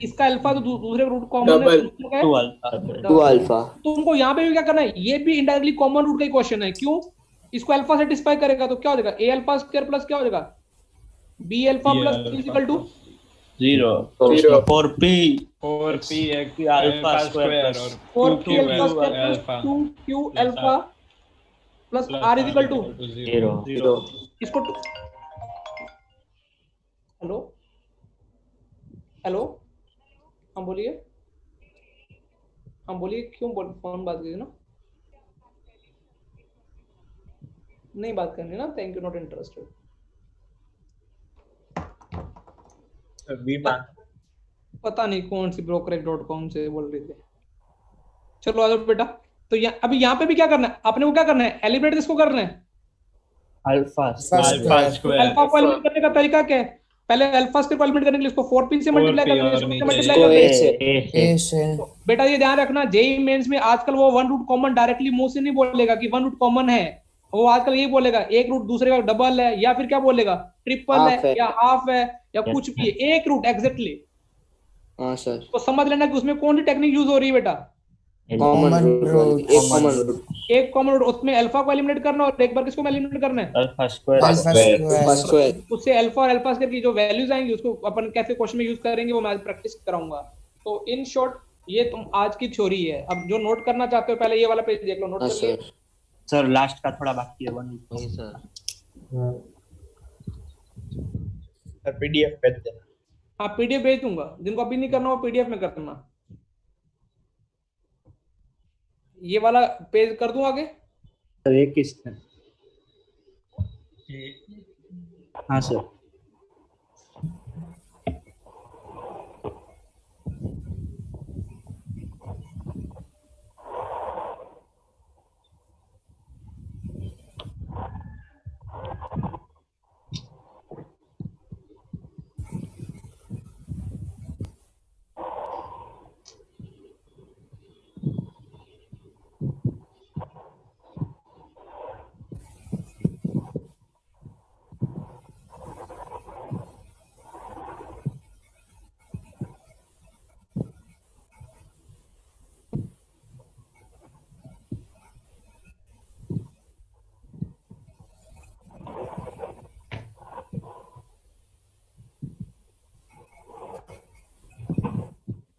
इसका अल्फा तो दूसरे रूट कॉमन है, डबल 2 अल्फा। 2 अल्फा। तुमको यहाँ पे भी क्या करना है, ये भी इनडायरेक्टली कॉमन रूट का ही क्वेश्चन है। क्यों? इसको अल्फा सेटिस्फाई करेगा तो क्या हो जाएगा, ए अल्फा स्क्वायर प्लस क्या हो जाएगा, बी अल्फा ये plus equal to 0 0 4p 4p alpha square और four 2q P alpha square plus alpha 2q plus alpha plus R is equal to 0 0। इसको हेलो हेलो, हाँ बोलिए, हाँ बोलिए, क्यों फोन बात कीजिए ना, नहीं बात करनी ना, थैंक यू, नॉट इंटरेस्टेड। पता नहीं कौन सी brokerage.com से बोल रहे थे। चलो आ जाओ बेटा। तो अभी यहाँ पे भी क्या करना है अपने को, क्या करना है, एलिब्रेट इसको करना है अल्फा अल्फा स्क्वायर अल्फा को एलिमिनेट करने का तरीका क्या है, पहले अल्फा स्क्वायर को एलिमिनेट करने के लिए इसको 4p से मल्टीप्लाई 4p करना है, और इसको नीचे मल्टीप्लाई इसको करना ए है। से ए से तो बेटा ये ध्यान रखना, जेई मेंस में आजकल वो वन रूट कॉमन डायरेक्टली मुंह से नहीं बोलेगा कि वन रूट कॉमन है, वो आजकल ये बोलेगा एक रूट दूसरे का डबल है, या फिर क्या बोलेगा, ट्रिपल हाफ है है। या हाफ है या कुछ भी है, एक रूट एग्जैक्टली। हाँ सर। तो समझ लेना कि उसमें कौन सी टेक्निक यूज हो रही है बेटा, कॉमन Common रूट, root। एक कॉमन रूट। एक कॉमन रूट, उसमें अल्फा को एलिमिनेट करना और एक बार किसको एलिमिनेट करना है, alpha square alpha alpha square. Square. उससे अल्फा और अल्फा स्क्वायर की जो वैल्यूज आएंगी उसको अपन कैसे क्वेश्चन में यूज करेंगे वो मैं आज प्रैक्टिस कराऊंगा। तो इन शॉर्ट ये तुम आज की थ्योरी है। अब जो नोट करना चाहते हो पहले ये वाला पेज देख लो, नोट हाँ कर लिए। सर। सर लास्ट का थोड़ा बाकी है 1 सर पीडीएफ भेज देना। हाँ पीडीएफ भेज दूंगा, जिनको अभी नहीं करना वो पीडीएफ में करना। ये वाला पेज कर दूं आगे। सर एक किस हाँ सर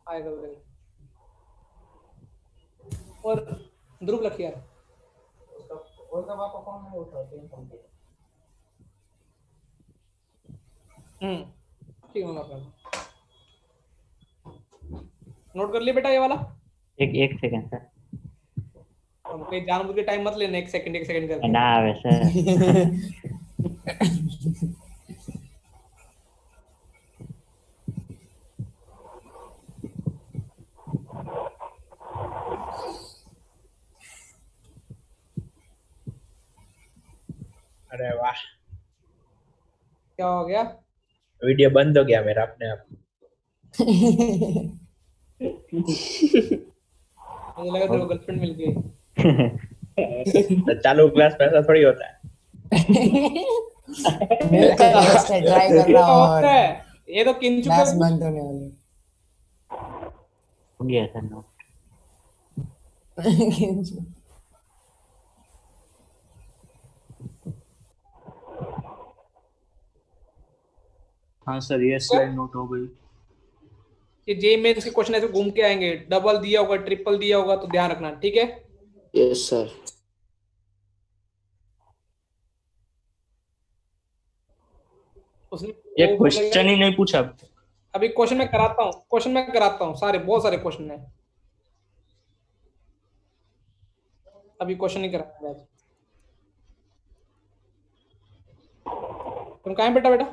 आएगा वगैरह। और ध्रुव लखिया ठीक है, नोट कर लिए बेटा ये वाला। एक सेकंड सर हम कहीं जानबूझ के टाइम मत लेना, एक सेकंड करके। ना वैसे अरे वाह, क्या हो गया, वीडियो बंद हो गया मेरा अपने आप। मुझे लगा तेरे को गर्लफ्रेंड मिल गई। तो चालू क्लास में ऐसा थोड़ी होता है। मैं ट्राई कर रहा हूँ और होता है, ये तो किंचु क्लास बंद होने वाली हो गया सर नो है। हाँ सर ये स्लाइड नोट हो गई। कि जे मेंस के क्वेश्चन ऐसे घूम के आएंगे, डबल दिया होगा ट्रिपल दिया होगा तो ध्यान रखना, ठीक है। Yes sir. उसने ये वो क्वेश्चन ही नहीं पूछा। अभी क्वेश्चन मैं कराता हूँ, सारे बहुत सारे क्वेश्चन है, अभी क्वेश्चन नहीं कराऊंगा आज। तुम कहाँ है बेटा?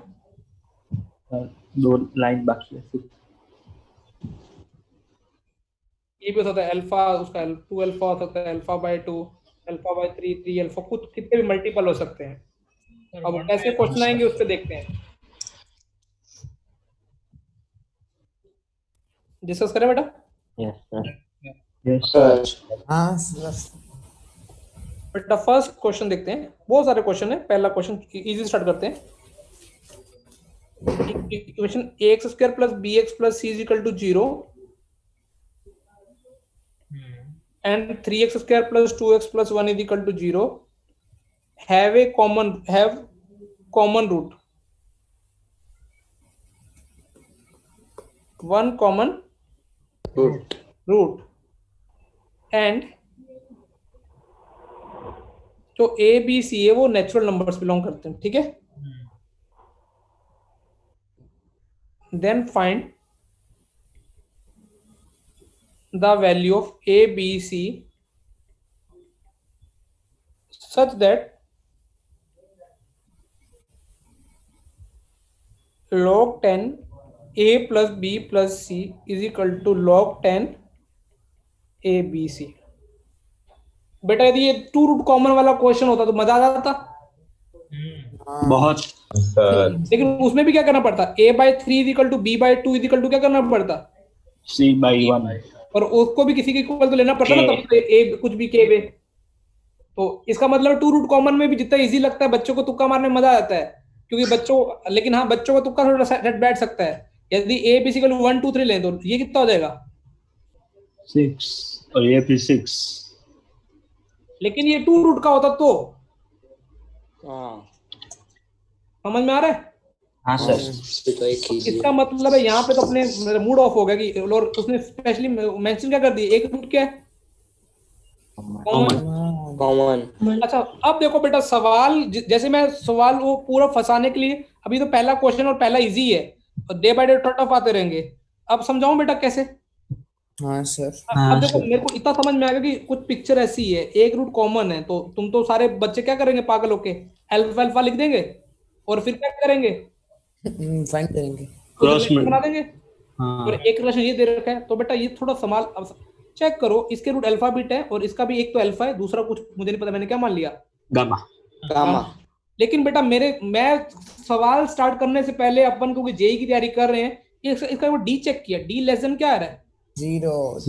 2 लाइन बाकी है फिर। ये भी हो सकता है अल्फा, उसका 2 अल्फा हो सकता है, alpha by 2, alpha by 3, 3 alpha, कुछ कितने भी मल्टीपल हो सकते हैं। अब कैसे क्वेश्चन आएंगे उस पर देखते हैं, डिस्कस करें बेटा। Yes sir yes sir. हाँ बेटा फर्स्ट क्वेश्चन देखते हैं, बहुत सारे क्वेश्चन है। पहला क्वेश्चन इजी स्टार्ट करते हैं। Equation ax square plus bx plus c is equal to 0 and 3x square plus 2x plus 1 is equal to 0 have common root, one common root and जो a b c है वो natural numbers belong करते हैं, ठीक है। Then find the value of a b c such that log 10 a plus b plus c is equal to log 10 a b c। बेटा यदि ये टू रूट कॉमन वाला क्वेश्चन होता तो मजा आ जाता, बहुत। लेकिन उसमें भी क्या करना पड़ता, a by 3 is equal to b by 2 is equal to क्या करना पड़ता, c by 1, और उसको भी किसी के इक्वल तो लेना पड़ता ना, तब तो a कुछ भी k वे। तो इसका मतलब टू रूट कॉमन में भी जितना इजी लगता है बच्चों को तुक्का मारने में मजा आता है, क्योंकि बच्चों, लेकिन हाँ बच्चों को तुक्का थोड़ा सेट बैठ सकता है। यदि a b इक्वल 1 2 3 लें तो ये कितना हो जाएगा 6 और ये भी 6। लेकिन ये टू रूट का होता तो समझ में आ रहा है। हाँ सर। तो एक ही इसका मतलब है यहाँ पे तो अपने मूड ऑफ हो गया कि, और उसने स्पेशली मेंशन क्या कर दिया, एक रूट क्या है कॉमन। अच्छा अब देखो बेटा सवाल जैसे मैं सवाल वो पूरा फंसाने के लिए, अभी तो पहला क्वेश्चन और पहला इजी है और day by day tough tough आते रहेंगे। अब समझाऊं बेटा कैसे। हाँ सर। अब देखो मेरे को इतना समझ में आ गया कि कुछ पिक्चर ऐसी है, एक रूट कॉमन है, तो तुम तो सारे बच्चे क्या करेंगे पागल होके, अल्फा अल्फा लिख देंगे और फिर क्या करेंगे, फाइंड करेंगे, क्रॉस में बना देंगे। हाँ। और एक रिलेशन ये दे रखा है, तो बेटा ये थोड़ा संभाल, अब चेक करो, इसके रूट अल्फा बीट है और इसका भी एक तो अल्फा है, दूसरा कुछ मुझे नहीं पता, मैंने क्या मान लिया गामा। गामा। लेकिन बेटा मैं सवाल स्टार्ट करने से पहले अपन क्योंकि जेई की तैयारी कर रहे हैं, इसका वो डी चेक किया, डी लेस देन क्या आ रहा है 0।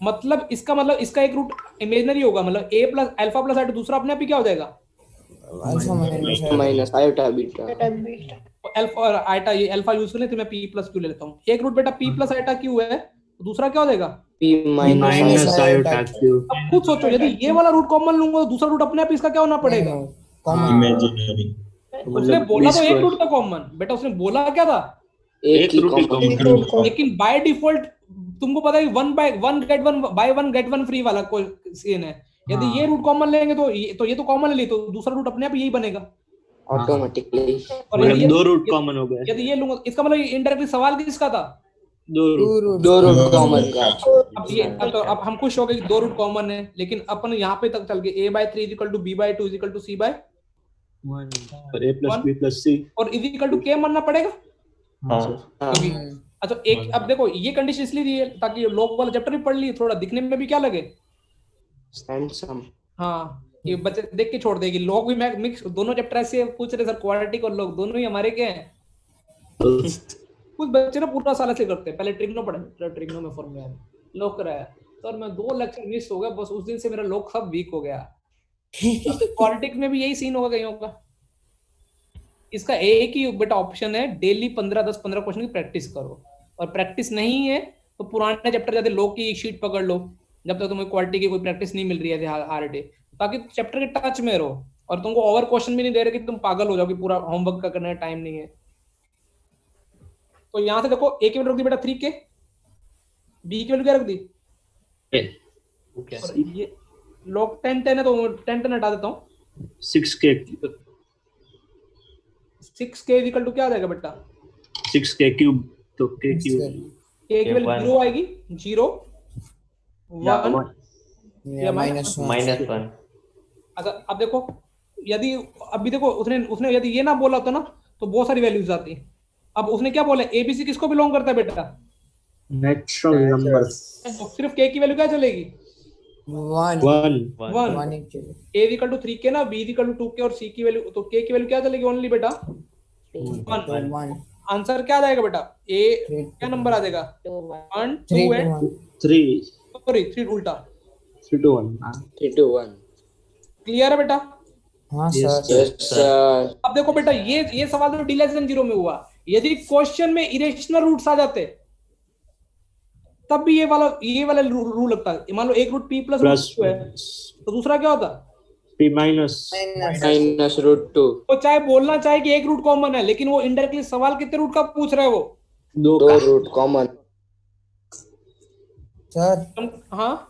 मतलब इसका एक रूट इमेजिनरी होगा, मतलब a plus alpha plus iota, दूसरा अपने आप ही क्या हो जाएगा alpha minus iota beta. Alpha और आइटा, ये अल्फा यूज करने तो मैं p प्लस क्यू ले लेता हूँ। एक रूट बेटा p प्लस आइटा क्यू है, तो दूसरा क्या हो जाएगा p माइनस आयोटा क्यू। अब खुद सोचो, यदि ये वाला रूट कॉमन लूंगा तो दूसरा रूट अपने आप इसका क्या होना पड़ेगा, इमेजिनरी। उसने बोला तो एक रूट था कॉमन, बेटा उसने बोला क्या था एक ही कॉमन। लेकिन बाय डिफॉल्ट तुमको पता है कि 1 by 1 get 1 by 1 get 1 free वाला कोई सीन है। यदि ये रूट कॉमन लेंगे तो ये तो कॉमन ले, तो दूसरा रूट अपने आप यही बनेगा ऑटोमेटिकली। और यदि दो रूट कॉमन हो गए। यदि ये लूंगा, इसका मतलब इनडायरेक्टली सवाल किसका था, दो रूट कॉमन का। अब हम खुश हो गए कि दो रूट कॉमन है, लेकिन अपन यहाँ पे तक चल गए a by 3 equal to b by 2 equal to c by 1 और a plus b plus c और इज इक्वल टू k मानना पड़ेगा। हाँ। अच्छा एक अब देखो ये कंडीशन इसलिए दी है ताकि लोग वाला चैप्टर भी पढ़ लिए, थोड़ा दिखने में भी क्या लगे हैंडसम। हाँ, ये बच्चे देख के छोड़ देगी, लोग भी मिक्स, दोनों चैप्टर ऐसे पूछ रहे सर, क्वाड्रेटिक और लोग दोनों ही हमारे क्या हैं। कुछ बच्चे ना पूरा साल ऐसे करते हैं, पहले ट्रिग्नो पढ़े, ट्रिग्नो में फॉर्मूला है, लोग कराया सर मैं 2 लेक्चर मिस हो गया, बस उस दिन से मेरा लोग सब वीक हो गया। क्वाड्रेटिक में भी यही सीन होगा कहीं होगा। इसका एक ही बेटा ऑप्शन है, डेली 10-15 क्वेश्चन की प्रैक्टिस करो, और प्रैक्टिस नहीं है तो पुराने चैप्टर जाते लोग की शीट पकड़ लो, जब तक तुम्हें क्वालिटी की कोई प्रैक्टिस नहीं मिल रही है हर डे, ताकि चैप्टर के टच में रहो और तुमको ओवर क्वेश्चन भी नहीं दे रहे कि तुम पागल हो जाओ कि पूरा होमवर्क का करने का टाइम नहीं है। तो यहाँ से देखो a की वैल्यू रख दी बेटा 3k, b की वैल्यू क्या रख दी और ये log 10 है तो 10 हटा देता हूँ, 6k 6k इक्वल टू क्या आ जाएगा बेटा 6k क्यूब, तो k क्यूब k की वैल्यू 0 आएगी, 0 1 या -1। अच्छा अब देखो, यदि अभी देखो उसने यदि ये ना बोला तो ना तो बहुत सारी वैल्यूज आती। अब उसने क्या बोला, abc किसको बिलोंग करता है बेटा नेचुरल नंबर्स, तो सिर्फ k की वैल्यू क्या चलेगी 1 a इक्वल टू 3k ना, b इक्वल टू 2k और c की वैल्यू, तो k की वैल्यू क्या चलेगी ओनली बेटा 1। आंसर क्या आ जाएगा बेटा, a क्या नंबर आ जाएगा 1 2 एंड 3 सॉरी 3 उल्टा 3 to 1 3 to 1। क्लियर है बेटा। हाँ Yes, सर Yes, sir. अब देखो बेटा, ये सवाल तो डी लेस देन जीरो में हुआ। यदि क्वेश्चन में इरेशनल रूट्स आ जाते तब भी ये वाला रूल लगता है। मान लो एक रूट p प्लस plus है तो दूसरा क्या होता? p minus Minus root 2. वो चाहे बोलना चाहे कि एक रूट कॉमन है, लेकिन वो इनडायरेक्टली सवाल कितने रूट का पूछ रहा है वो। 2 दो का root common. सर हाँ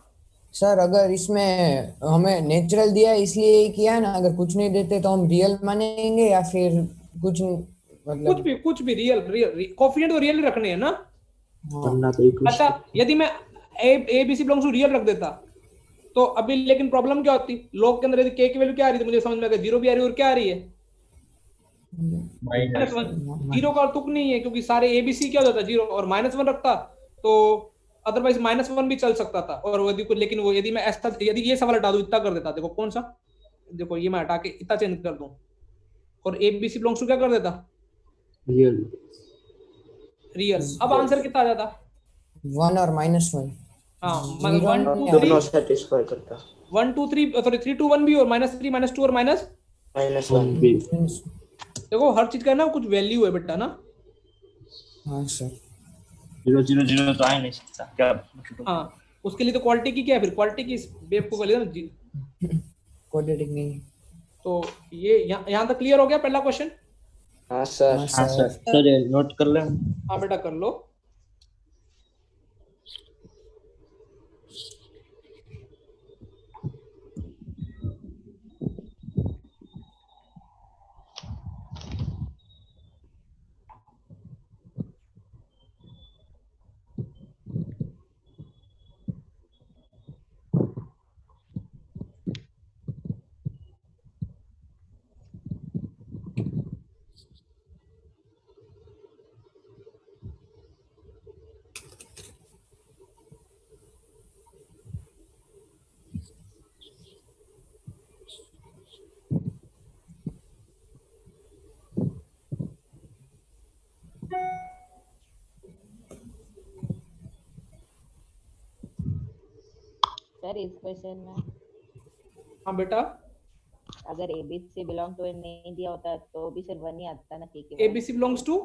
सर अगर इसमें हमें नेचुरल दिया है इसलिए ये किया है ना, अगर कुछ नहीं देते तो हम रियल मानेंगे या फिर कुछ मतलब कुछ भी रियल कोफिशिएंट तो रियल ही रखने हैं ना। वरना तो इक्वेशन अच्छा, यदि मैं A B C belongs to real रख देता तो अभी लेकिन प्रॉब्लम क्या होती? लॉग के अंदर यदि के की वैल्यू क्या आ रही थी, मुझे समझ में आ गया, जीरो भी आ रही है और क्या आ रही है माइनस -1। जीरो का तुक नहीं है क्योंकि सारे ए बी सी क्या हो जाता जीरो, और -1 रखता तो अदरवाइज -1 भी चल सकता था। और यदि लेकिन वो यदि मैं ऐसा यदि ये सवाल हटा दूं, इतना कर देता, देखो कौन सा, देखो ये मैं हटा के इतना चेंज कर दूं और A B C belongs to क्या कर देता रियल रियल। अब आंसर कितना आ जाता? 1 और -1 हाँ, 1 2 दोनों 3 satisfy करता. 1 2 3 सॉरी 3 2 1 भी और -3 -2 और माइनस। Minus 1 1. भी देखो हर चीज का ना कुछ वैल्यू है बेटा ना। हाँ सर 0 0 0 तो आ नहीं सकता क्या। हाँ, उसके लिए तो क्वालिटी की क्या है फिर, क्वालिटी की बेवकूफ वाली ना जी। क्वाड्रेटिक नहीं। तो ये यहाँ तक क्लियर हो गया पहला क्वेश्चन? हाँ sir. हाँ हाँ सर सर ये नोट कर ले। हाँ बेटा कर लो। सर इस क्वेश्चन में हाँ बेटा, अगर एबीसी बिलोंग टू नहीं दिया होता तो भी सिर्फ 1 ही आता ना के A B C belongs to,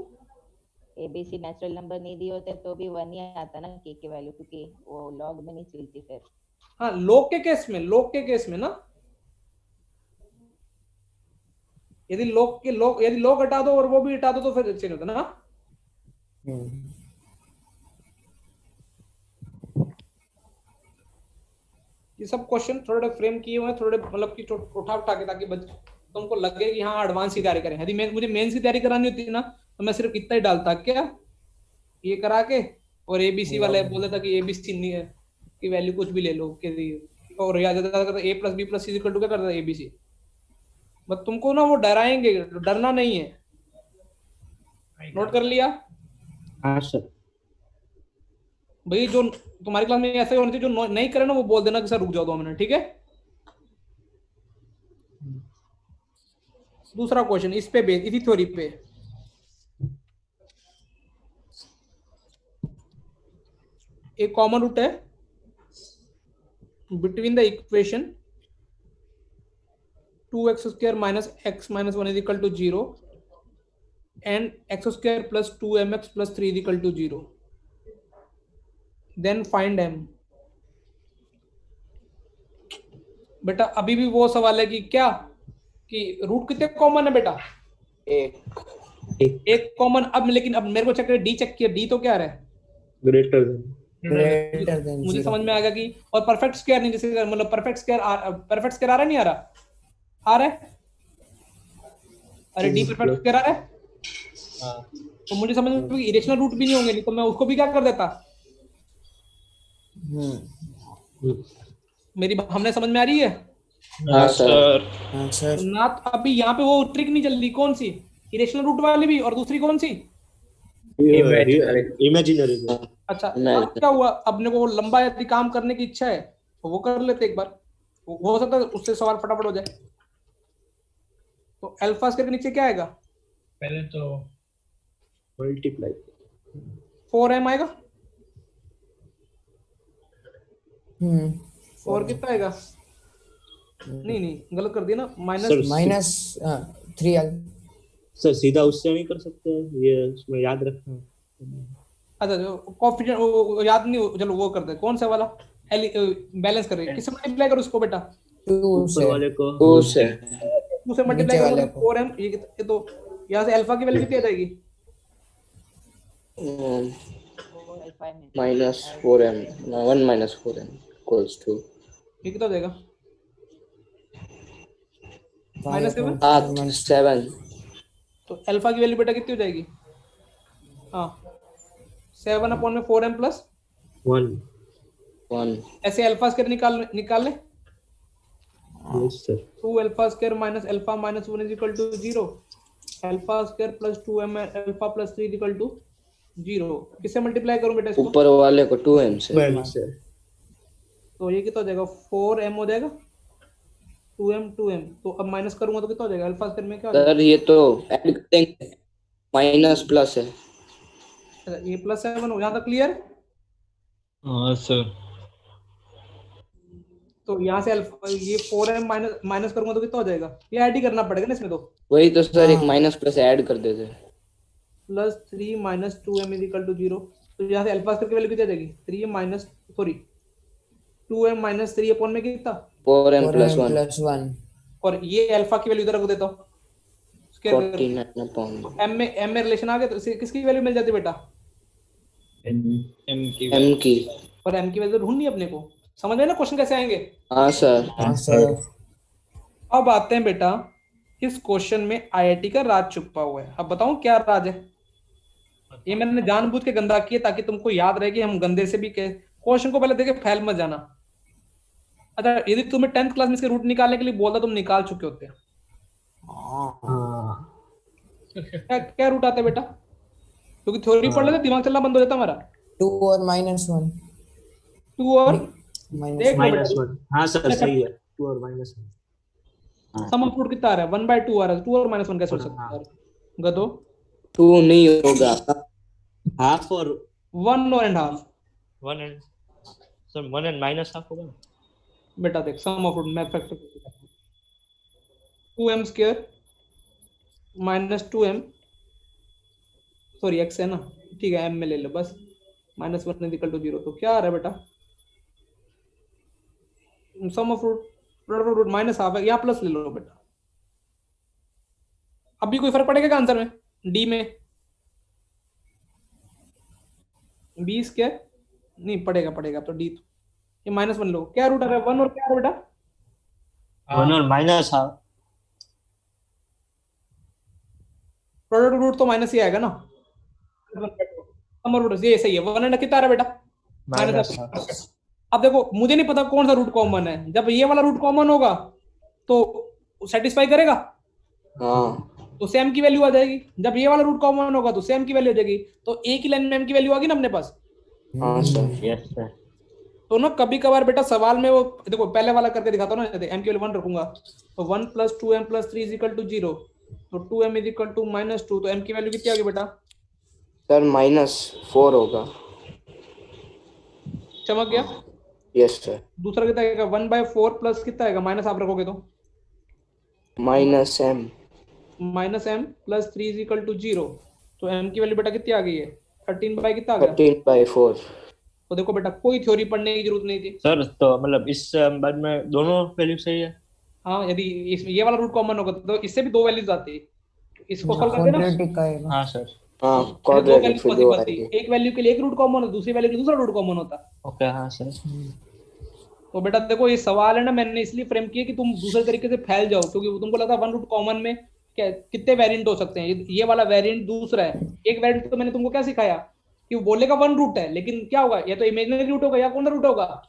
ABC natural number नहीं दिए होते तो भी 1 ही आता ना के वैल्यू, क्योंकि वो लॉग में नहीं चलती फिर। हाँ लॉग के केस में ना, यदि लॉग हटा दो और वो भी हटा दो तो फिर चेंज होता ना। ये सब क्वेश्चन थोड़े फ्रेम किए हुए हैं, थोड़े मतलब कि उठा के, ताकि तुमको लगे कि हाँ एडवांस की तैयारी करें। यदि मुझे मेंस की तैयारी करानी होती ना तो मैं सिर्फ इतना ही डालता, क्या ये करा के, और एबीसी वाले बोल देता कि एबीसी नहीं है की वैल्यू कुछ भी ले लो और याद करता A plus B plus C equal to क्या करता है एबीसी। बट तुमको ना वो डराएंगे, डरना नहीं है। नोट कर लिया हाँ सर भाई? जो तुम्हारी क्लास में ऐसा ही होना चाहिए, जो नहीं करे ना वो बोल देना कि सर रुक जाओ 2 मिनट, ठीक है। दूसरा क्वेश्चन इस पे बेस, इसी थ्योरी पे। एक कॉमन रूट है between the equation 2x² minus x minus 1 is equal to 0 and x² plus 2mx plus 3 is equal to 0. Then find m. बेटा अभी भी वो सवाल है कि क्या कि रूट कितने कॉमन है बेटा? एक कॉमन। अब लेकिन अब मेरे को चेक किया डी तो क्या आ रहा है? ग्रेटर देन मुझे समझ में आ गया कि, और परफेक्ट स्क्वायर नहीं, जैसे मतलब परफेक्ट स्क्वायर आ रहा है, नहीं आ रहा? आ रहा है। अरे डी परफेक्ट स्क्वायर आ रहा है। हाँ तो मुझे समझ में इरेशनल रूट भी नहीं होंगे, नहीं तो मैं उसको भी क्या कर देता। मेरी हमने समझ में आ रही है हाँ सर. हाँ सर ना? तो अभी यहाँ पे वो ट्रिक नहीं चल रही, कौन सी? इरेशनल रूट वाली भी, और दूसरी कौन सी? इमेजिनरी। अच्छा अब क्या हुआ, अपने को लंबा यदि काम करने की इच्छा है तो वो कर लेते एक बार, हो सकता है उससे सवाल फटाफट हो जाए। तो अल्फा स्क्वायर के नीचे क्या आएगा? पहले तो मल्टीप्लाई 4m आएगा। और कितना आएगा? नहीं नहीं गलत कर दिया ना, minus sir minus 3l। Sir सीधा उससे नहीं कर सकते हैं, ये उसमें याद रखना। अच्छा जो कोएफिशिएंट याद नहीं चलो वो कर दे, कौन सा वाला बैलेंस कर रही है, किससे मल्टीप्लाई कर उसको बेटा, 2 ऊपर से वाले को 2 से 2 से मल्टीप्लाई नीचे वाले करोगे को। 4m, ये तो यहाँ से अल्फा की वैल्यू कितनी आ जाएगी, अल्फा में minus 4m 1 minus 4m equals to ये कितना हो जाएगा, -7 7 तो अल्फा की वैल्यू बेटा कितनी हो जाएगी, हाँ 7 अपॉन में 4m प्लस 1। 1 ऐसे अल्फा स्क्वायर निकाल ले, yes sir. 2 alpha square minus alpha minus 1 is equal to 0, alpha square plus 2m alpha plus 3 is equal to 0, किससे मल्टीप्लाई करूं बेटा इसको, ऊपर वाले को 2m से 12 से। तो ये कितना हो जाएगा 4m हो जाएगा, 2m तो अब माइनस करूंगा तो कितना हो जाएगा, अल्फा स्क्वायर में क्या हो जाएगा, सर ये तो ऐड करेंगे, माइनस प्लस है। अच्छा ये प्लस 7 हो, यहाँ तक क्लियर, हाँ सर। तो यहाँ से अल्फा ये 4m माइनस करूंगा तो कितना हो जाएगा, ये ऐड ही करना पड़ेगा ना इसमें, तो वही तो सर एक माइनस प्लस ऐड कर देते। Plus 3 minus 2m is equal to 0, तो यहाँ से अल्फा स्क्वायर की वैल्यू कितनी आ जाएगी, 3 माइनस 2m माइनस 3 अपॉन में कितना, 4m प्लस 1 प्लस 1। और ये अल्फा की वैल्यू इधर रख देता हूँ, स्क्वायर 49 अपॉन m में रिलेशन आ गया, तो इसे किसकी वैल्यू मिल जाती है बेटा, एम की m की। और m की वैल्यू ढूंढनी है अपने को, समझ में ना क्वेश्चन कैसे आएंगे। हाँ सर। हाँ सर। अब आते हैं बेटा, इस क्वेश्चन में आईआईटी का राज छुपा हुआ है, अब बताऊं क्या राज है, ये मैंने जानबूझ के गंदा किया ताकि तुमको याद रहे कि हम गंदे से भी क्वेश्चन को पहले देखे फैल मत जाना। अच्छा यदि तुम्हें 10th क्लास में इसके रूट निकालने के लिए बोलता तुम निकाल चुके होते, क्या रूट आता है बेटा, क्योंकि थ्योरी पढ़ लेते दिमाग चलना बंद हो जाता हमारा, 2 और -1। 2 और देख लो -1। हाँ सर सही है, 2 और -1। सम ऑफ रूट कितना आ रहा है, 1/2 आ रहा है, 2 और -1 कैसे हो सकता है गधो, 2 नहीं होगा, हाफ और 1 और and half, 1 and sir 1 and minus half होगा ना। बेटा देख सम ऑफ रूट मैं factor 2m square minus 2m sorry x है ना, ठीक है m में ले लो बस, -1 इज इक्वल टू 0, तो क्या आ रहा है बेटा, sum of root product of root minus half है, यहाँ प्लस ले लो बेटा, अभी कोई फर्क पड़ेगा क्या आंसर में, डी में बी स्क्वायर नहीं पड़ेगा तो डी, ये -1 लो, क्या रूट आ रहा है 1 और क्या आ रहा है बेटा, 1 और माइनस हाफ। प्रोडक्ट रूट तो माइनस ही आएगा ना, रूट ये सही है, 1 एंड कितना आ रहा है बेटा माइनस माइनस। अब देखो मुझे नहीं पता कौन सा रूट कॉमन है, जब ये वाला रूट कॉमन होगा तो सेटिस्फाई करेगा, हाँ तो सेम की वैल्यू आ जाएगी, जब ये वाला रूट कॉमन होगा तो सेम की वैल्यू आ जाएगी, तो एक ही लाइन में m की वैल्यू आ गई ना अपने पास। हाँ सर। Yes sir. तो ना कभी कभार बेटा सवाल में वो देखो पहले वाला करके दिखाता हूँ ना, m की वैल्यू 1 रखूंगा तो 1 + 2m + 3 = 0, तो 2m = -2, तो m की वैल्यू कितनी आ गई बेटा, सर -4 होगा। चमक गया। Yes sir. दूसरा कितना आएगा 1/4 प्लस कितना आएगा, माइनस आप रखोगे तो -m -m + 3 = 0, तो m की वैल्यू बेटा कितनी आ गई है 13 कितना आ गया, 13/4। तो देखो बेटा कोई थ्योरी पढ़ने की जरूरत नहीं थी। सर तो मतलब इस बाद में दोनों वैल्यू सही है। हाँ यदि ये वाला रूट कॉमन होगा तो इससे भी 2 वैल्यूज आती है, इसको सॉल्व कर देना, क्वाड्रेटिक का है। हाँ सर। हाँ दो क्वाड्रेटिक वैल्यू फिर 2 पॉसिबल थी, आएगी। एक वैल्यू के लिए एक रूट कॉमन हो, दूसरी वैल्यू के लिए दूसरा रूट कॉमन होता। ओके हाँ सर। तो बेटा देखो ये सवाल है ना, मैंने इसलिए फ्रेम किया कि तुम दूसरे तरीके से फैल जाओ, क्योंकि तुमको लगा 1 रूट कॉमन में क्या कितने वेरिएंट हो सकते हैं, ये वाला वेरिएंट दूसरा है, एक वेरिएंट तो मैंने तुमको क्या सिखाया कि वो बोलेगा 1 रूट है, लेकिन क्या होगा, या तो इमेजिनरी रूट होगा या कौन सा रूट होगा,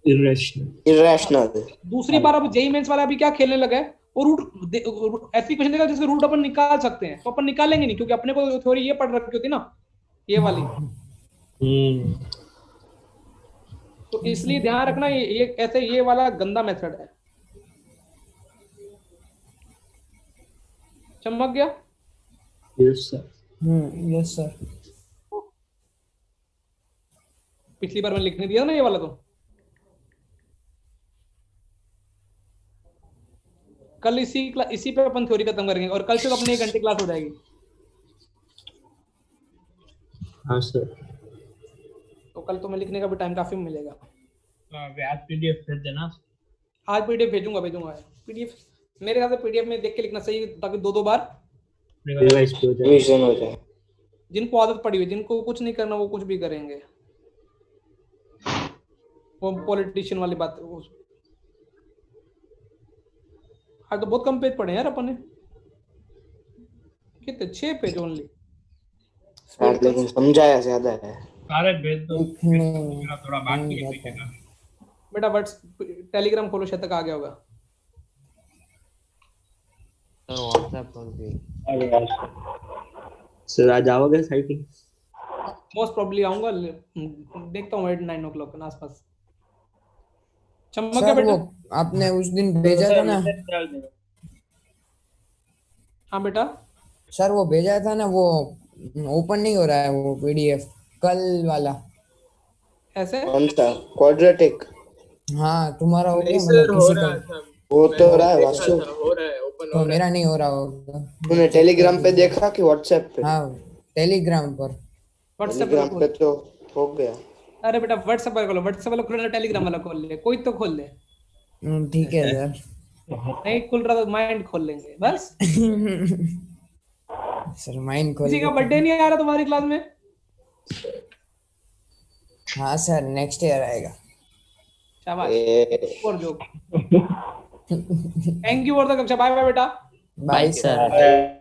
इरेशनल। दूसरी बार अब जेई मेंस वाला अभी क्या खेलने लगा है, वो रूट ऐसी क्वेश्चन देगा जिसके रूट अपन निकाल सकते हैं, तो अपन निकालेंगे नहीं क्योंकि अपने को थ्योरी ये पढ़ रखी होती ना ये वाली, तो इसलिए ध्यान रखना ये ऐसे ये वाला गंदा मेथड है। चमक गया। Yes sir. Yes sir. पिछली बार मैंने लिखने दिया ना ये वाला, तो कल इसी पे अपन थ्योरी खत्म करेंगे और कल से तो अपनी 1 घंटे क्लास हो जाएगी। हाँ सर। तो कल तो मैं लिखने का भी टाइम काफी मिलेगा। आज पीडीएफ भेज देना। आज पीडीएफ भेजूंगा पीडीएफ मेरे ख्याल से पीडीएफ में देख के लिखना सही ताकि 2-2 बार रिवाइज हो जाए। रिवीजन हो जाए। जिनको आदत पड़ी हुई, जिनको कुछ नहीं करना वो कुछ भी करेंगे। वो पॉलिटिशियन वाली बात है वो। आज तो बहुत कम पेज पढ़े यार अपन ने, कितने 6 पेज ओनली। हाँ, लेकिन समझाया ज्यादा है। सारे भेज दो, लिखने मेरा थोड़ा बाकी है नहीं लिखने का। बेटा व्हाट्स टेलीग्राम खोलो, शायद तक आ गया होगा। सर व्हाट्सएप खोल के अरे यार सर आज आओगे साइट? मोस्ट प्रोबब्ली आऊंगा, देखता हूँ 8-9 o'clock के आसपास। चमक गया सर वो बेटा? आपने उस दिन भेजा था ना हाँ बेटा, सर, वो भेजा था ना, वो ओपन नहीं हो रहा है वो पीडीएफ कल वाला। ऐसे कौन सा क्वाड्रेटिक? हाँ तुम्हारा हो गया, नहीं सर, मतलब हो किसी रहा का। था। वो तो मैंने रहा है देखा वासु। था, हो रहा है, ओपन तो हो रहा मेरा नहीं हो रहा होगा। तूने टेलीग्राम पे देखा कि व्हाट्सएप पे? हाँ टेलीग्राम पर। व्हाट्सएप टेलीग्राम पे तो हो गया। अरे बेटा व्हाट्सएप पर खोलो, व्हाट्सएप वाला खोलो, टेलीग्राम वाला खोल ले, कोई तो खोल ले। ठीक है सर। नहीं खुल रहा तो माइंड खोल लेंगे बस। सर माइंड खोल किसी का के- बर्थडे नहीं आ रहा तुम्हारी क्लास में? हाँ सर नेक्स्ट ईयर आएगा। शाबाश, ए, और जो थैंक यू फॉर द कक्षा। बाय बाय बेटा। Bye sir. सर।